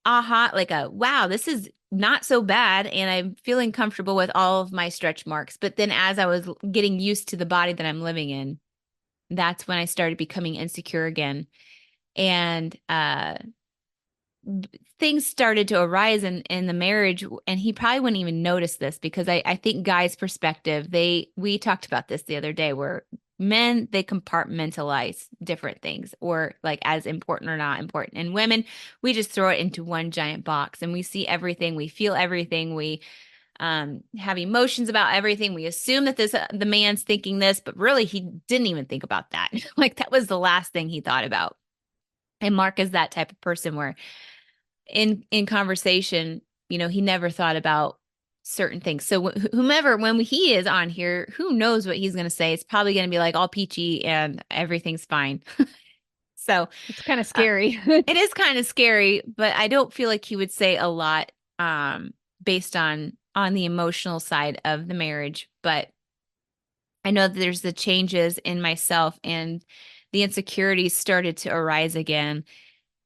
aha, like a wow, this is not so bad. And I'm feeling comfortable with all of my stretch marks. But then as I was getting used to the body that I'm living in, that's when I started becoming insecure again. And things started to arise in the marriage, and he probably wouldn't even notice this because I think guys' perspective, we talked about this the other day, where men, they compartmentalize different things, or like as important or not important. And women, we just throw it into one giant box and we see everything, we feel everything, we have emotions about everything. We assume that the man's thinking this, but really he didn't even think about that. Like that was the last thing he thought about. And Mark is that type of person where in conversation, he never thought about certain things. So whomever, when he is on here, who knows what he's going to say? It's probably going to be like all peachy and everything's fine. So It's kind of uh, scary. it is kind of scary, but I don't feel like he would say a lot based on the emotional side of the marriage. But I know that there's the changes in myself, and the insecurities started to arise again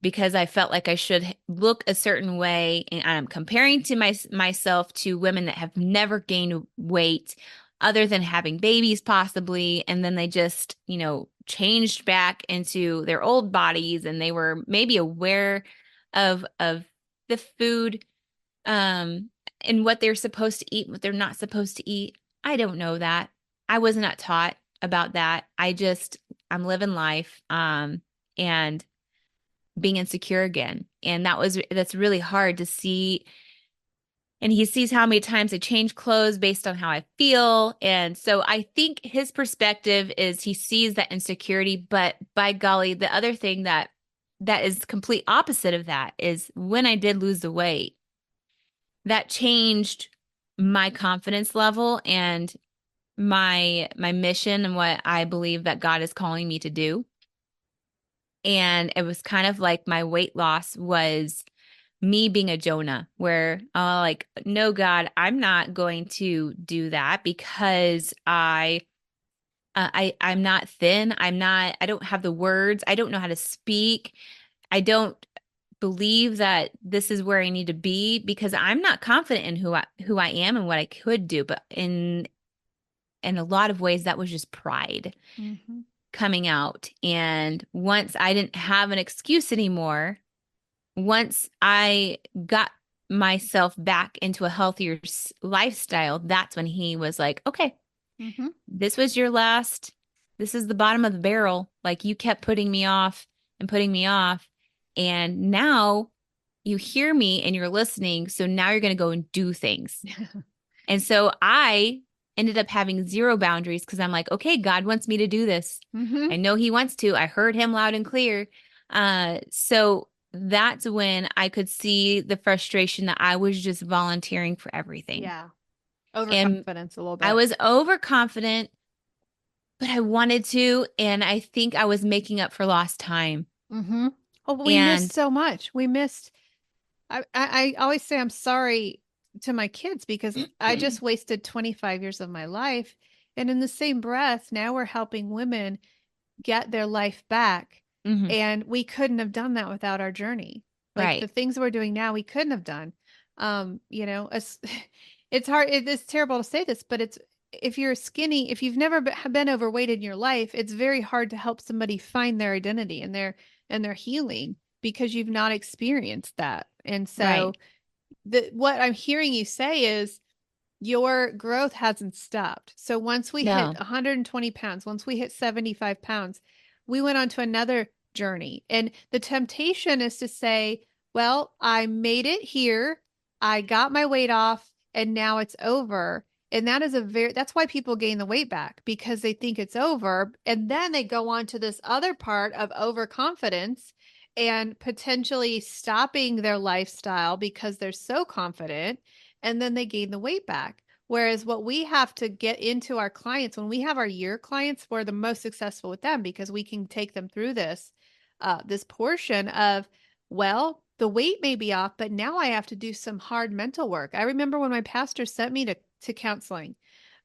because I felt like I should look a certain way, and I'm comparing to myself to women that have never gained weight other than having babies possibly, and then they just, changed back into their old bodies, and they were maybe aware of the food and what they're supposed to eat, what they're not supposed to eat. I don't know that. I was not taught about that. I'm living life and being insecure again. And that's really hard to see. And he sees how many times I change clothes based on how I feel. And so I think his perspective is he sees that insecurity, but by golly, the other thing that is complete opposite of that is when I did lose the weight, that changed my confidence level and my mission and what I believe that God is calling me to do. And it was kind of like my weight loss was me being a Jonah, where like, no, God, I'm not going to do that because I'm not thin. I don't have the words. I don't know how to speak. I don't believe that this is where I need to be because I'm not confident in who I am and what I could do. But in a lot of ways, that was just pride Mm-hmm. coming out. And once I didn't have an excuse anymore, once I got myself back into a healthier lifestyle, that's when he was like, okay, Mm-hmm. this was your last, this is the bottom of the barrel. Like you kept putting me off and putting me off. And now you hear me and you're listening. So now you're going to go and do things. And so I ended up having zero boundaries because I'm like, okay, God wants me to do this. Mm-hmm. I know he wants to. I heard him loud and clear. So that's when I could see the frustration that I was just volunteering for everything. Yeah. And Overconfidence a little I bit. was overconfident, but I wanted to. And I think I was making up for lost time. Mm-hmm. Oh, but we missed And so much. We missed. I always say I'm sorry to my kids because I just wasted 25 years of my life. And in the same breath, now we're helping women get their life back. Mhm, And we couldn't have done that without our journey. Like the right, things we're doing now, we couldn't have done. It's hard. It's terrible to say this, but it's if you're skinny, if you've never been overweight in your life, it's very hard to help somebody find their identity and their healing because you've not experienced that. And so right. what I'm hearing you say is your growth hasn't stopped. So once we hit No, 120 pounds, once we hit 75 pounds, we went on to another journey. And the temptation is to say, well, I made it here. I got my weight off and now it's over. And that's why people gain the weight back because they think it's over. And then they go on to this other part of overconfidence and potentially stopping their lifestyle because they're so confident and then they gain the weight back. Whereas what we have to get into our clients, when we have our year clients, we're the most successful with them because we can take them through this portion of, well, the weight may be off, but now I have to do some hard mental work. I remember when my pastor sent me to counseling.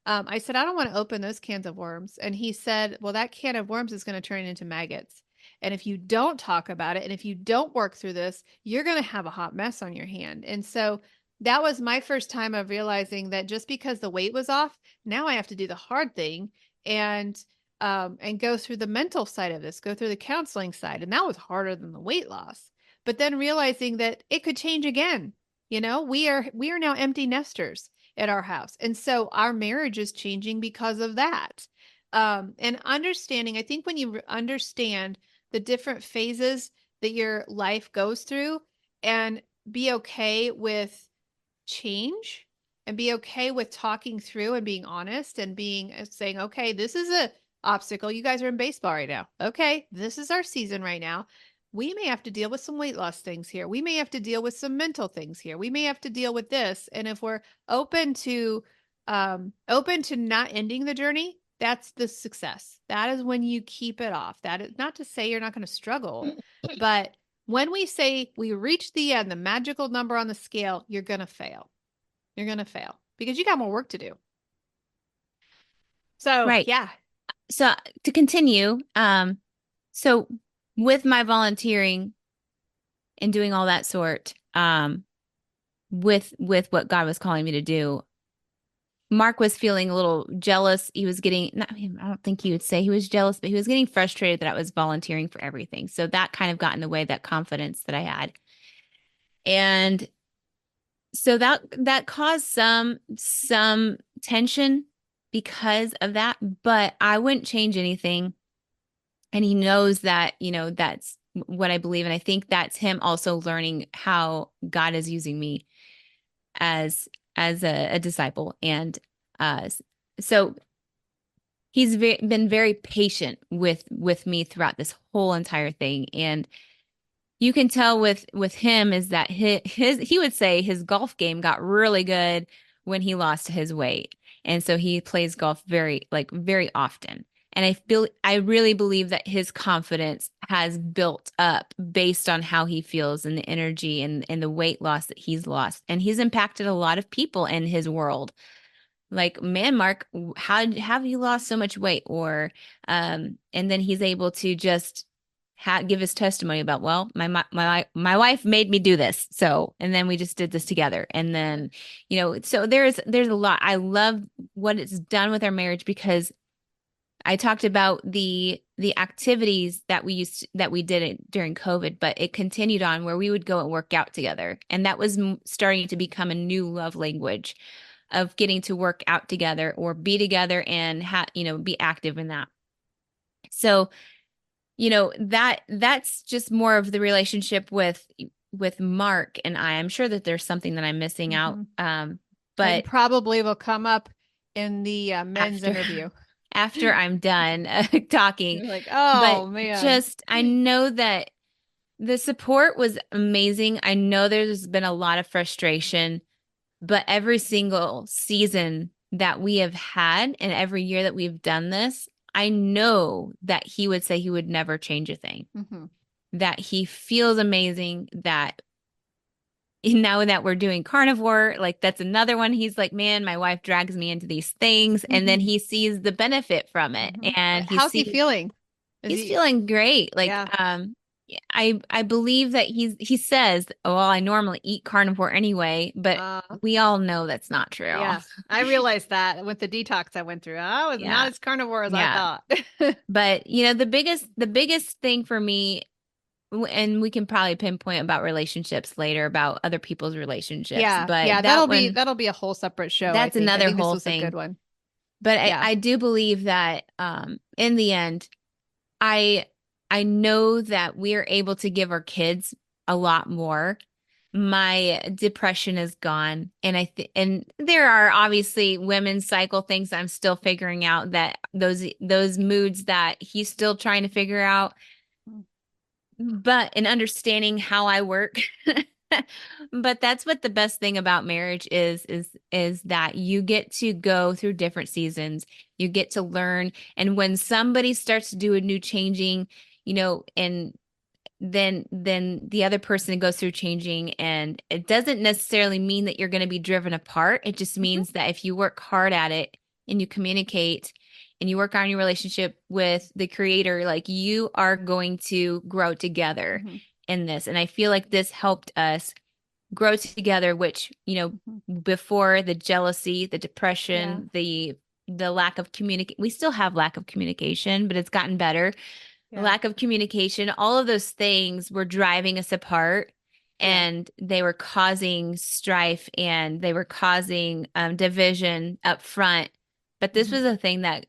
I said, I don't want to open those cans of worms. And he said, well, that can of worms is going to turn into maggots. And if you don't talk about it and if you don't work through this, you're going to have a hot mess on your hand. And so that was my first time of realizing that just because the weight was off, now I have to do the hard thing and go through the mental side of this, go through the counseling side. And that was harder than the weight loss. But then realizing that it could change again. We are now empty nesters at our house. And so our marriage is changing because of that. And understanding, I think when you understand the different phases that your life goes through and be okay with change and be okay with talking through and being honest and being saying, okay, this is a obstacle. You guys are in baseball right now. Okay, this is our season right now. We may have to deal with some weight loss things here. We may have to deal with some mental things here. We may have to deal with this. And if we're open to not ending the journey, that's the success. That is when you keep it off. That is not to say you're not going to struggle, but when we say we reach the end, the magical number on the scale, you're going to fail. You're going to fail because you got more work to do. So, right. yeah. So to continue, so with my volunteering and doing all that sort, with what God was calling me to do, Mark was feeling a little jealous. He was getting, not, I don't think he would say he was jealous, but he was getting frustrated that I was volunteering for everything. So that kind of got in the way, that confidence that I had. And so that caused some tension because of that, but I wouldn't change anything. And he knows that, that's what I believe. And I think that's him also learning how God is using me as a disciple. And uh so he's been very patient with me throughout this whole entire thing. And you can tell with him is that he would say his golf game got really good when he lost his weight. And so he plays golf very often. And I really believe that his confidence has built up based on how he feels and the energy and the weight loss that he's lost. And he's impacted a lot of people in his world like, man, Mark, how have you lost so much weight? Or, and then he's able to just give his testimony about, well, my wife made me do this. So, and then we just did this together. And then, so there's a lot. I love what it's done with our marriage because I talked about the activities that we did it during COVID, but it continued on where we would go and work out together. And that was starting to become a new love language of getting to work out together or be together and be active in that. So, that's just more of the relationship with Mark and I. I'm sure that there's something that I'm missing out. Mm-hmm. And But probably will come up in the men's after interview. after I'm done talking. You're like, But oh man. just, I know that the support was amazing. I know there's been a lot of frustration, but every single season that we have had and every year that we've done this, I know that he would say he would never change a thing, Mm-hmm. that he feels amazing, that now that we're doing carnivore, like that's another one. He's like, man, my wife drags me into these things. And then Mm-hmm. he sees the benefit from it Mm-hmm. and he How's he sees feeling? Is he's he, feeling great. Like, yeah. I believe that he says, oh, well, I normally eat carnivore anyway, but Uh, we all know that's not true. yeah. I realized that with the detox I went through. I was not Yeah. as carnivore as I Yeah. thought. But the biggest thing for me, and we can probably pinpoint about relationships later about other people's relationships, Yeah. but Yeah. that one, That'll be a whole separate show, I that's think. I another think this whole was a good thing. one. But I, Yeah. I do believe that in the end, I I know that we're able to give our kids a lot more. My depression is gone, and and there are obviously women's cycle things I'm still figuring out, that those moods that he's still trying to figure out, but in understanding how I work. But that's what the best thing about marriage is that you get to go through different seasons. You get to learn. And when somebody starts to do a new changing, and then the other person goes through changing, and it doesn't necessarily mean that you're going to be driven apart. It just Mm-hmm. means that if you work hard at it and you communicate and you work on your relationship with the creator, like, you are going to grow together Mm-hmm. in this. And I feel like this helped us grow together, which, Mm-hmm. before the jealousy, the Yeah. depression, the lack of communication, we still have lack of communication, but it's gotten better. Yeah. Lack of communication, all of those things were driving us apart, Yeah. and they were causing strife, and they were causing division up front. But this Mm-hmm. was a thing that,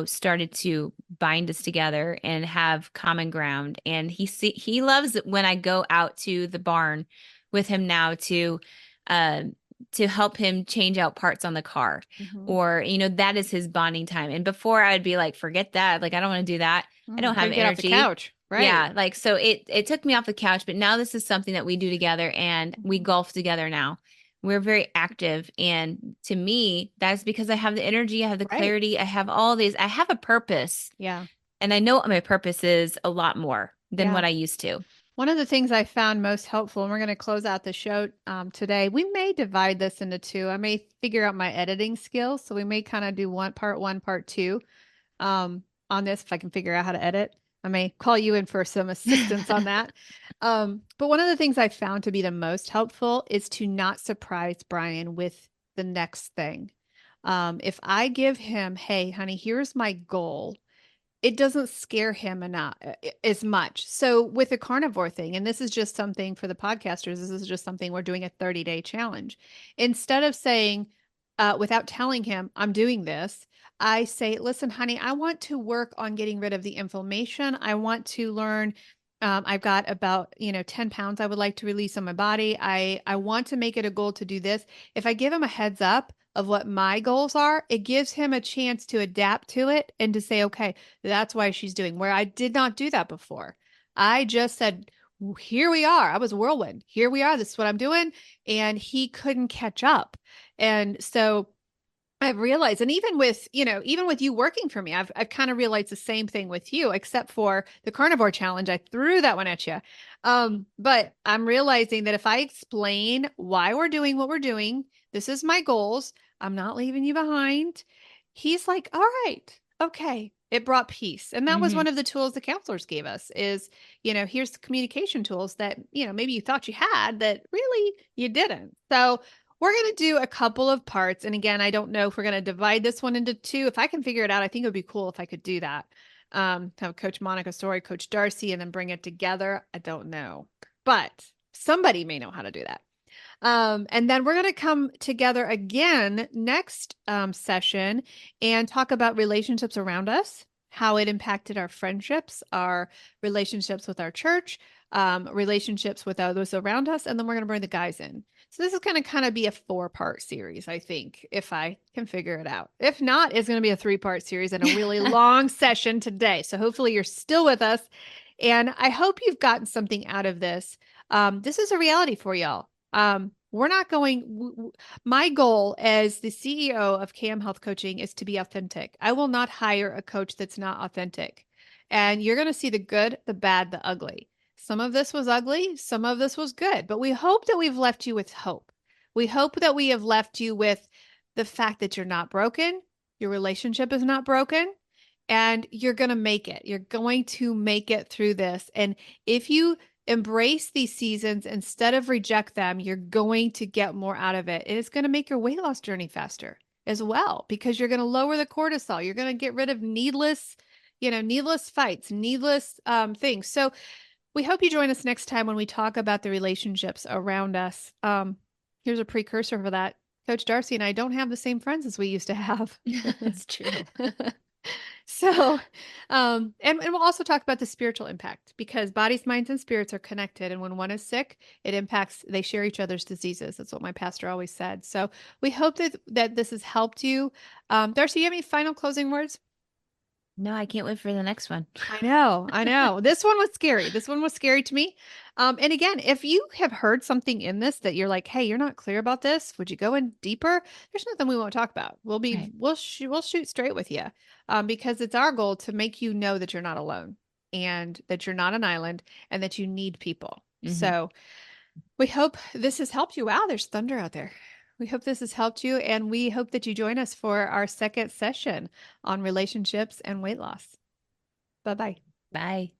started to bind us together and have common ground. And he loves it when I go out to the barn with him now uh, to help him change out parts on the car. Mm-hmm. Or, that is his bonding time. And before, I would be like, forget that. Like, I don't want to do that. I don't have Couldn't get off the energy. couch. Right. Yeah, like, so it took me off the couch, but now this is something that we do together, and we Mm-hmm. golf together now. We're very active, and to me, that's because I have the energy, I have the Right. clarity, I have all these, I have a purpose, Yeah. and I know what my purpose is a lot more than Yeah. what I used to. One of the things I found most helpful, and we're going to close out the show today, we may divide this into two. I may figure out my editing skills. So we may kind of do one, part two on this if I can figure out how to edit. I may call you in for some assistance on that. But one of the things I found to be the most helpful is to not surprise Brian with the next thing. If I give him, hey, honey, here's my goal, it doesn't scare him enough as much. So with the carnivore thing, and this is just something for the podcasters, this is just something we're doing a 30-day challenge. Instead of saying, without telling him I'm doing this, I say, listen, honey, I want to work on getting rid of the inflammation. I want to learn. I've got about 10 pounds I would like to release on my body. I want to make it a goal to do this. If I give him a heads up of what my goals are, it gives him a chance to adapt to it and to say, okay, that's why she's doing, where I did not do that before. I just said, here we are. I was a whirlwind. Here we are. This is what I'm doing. And he couldn't catch up. And so I've realized, and even with you working for me, I've kind of realized the same thing with you, except for the carnivore challenge. I threw that one at you. But I'm realizing that if I explain why we're doing what we're doing, this is my goals. I'm not leaving you behind. He's like, all right, okay. It brought peace. And that was Mm-hmm. one of the tools the counselors gave us is, here's the communication tools that, maybe you thought you had that really you didn't. So we're going to do a couple of parts. And again, I don't know if we're going to divide this one into two. If I can figure it out, I think it would be cool if I could do that. Have Coach Monica story, Coach Darcy, and then bring it together. I don't know, but somebody may know how to do that. And then we're going to come together again next session and talk about relationships around us, how it impacted our friendships, our relationships with our church, relationships with others around us. And then we're going to bring the guys in. So this is going to kind of be a 4-part series, I think, if I can figure it out. If not, it's going to be a 3-part series and a really long session today. So hopefully you're still with us. And I hope you've gotten something out of this. This is a reality for y'all. We're not going, my goal as the CEO of KM Health Coaching is to be authentic. I will not hire a coach that's not authentic. And you're going to see the good, the bad, the ugly. Some of this was ugly, some of this was good, but we hope that we've left you with hope. We hope that we have left you with the fact that you're not broken, your relationship is not broken, and you're going to make it. You're going to make it through this. And if you embrace these seasons instead of reject them, you're going to get more out of it. And it's going to make your weight loss journey faster as well, because you're going to lower the cortisol. You're going to get rid of needless fights, needless things. So we hope you join us next time when we talk about the relationships around us. Here's a precursor for that. Coach Darcy and I don't have the same friends as we used to have. That's true. So, and we'll also talk about the spiritual impact because bodies, minds, and spirits are connected. And when one is sick, they share each other's diseases. That's what my pastor always said. So we hope that this has helped you. Darcy, you have any final closing words? No, I can't wait for the next one. I know, I know. This one was scary. This one was scary to me. And again, if you have heard something in this that you're like, "Hey, you're not clear about this. Would you go in deeper?" There's nothing we won't talk about. Right. We'll shoot straight with you, because it's our goal to make you know that you're not alone and that you're not an island and that you need people. Mm-hmm. So we hope this has helped you. Wow, there's thunder out there. We hope this has helped you, and we hope that you join us for our second session on relationships and weight loss. Bye bye. Bye.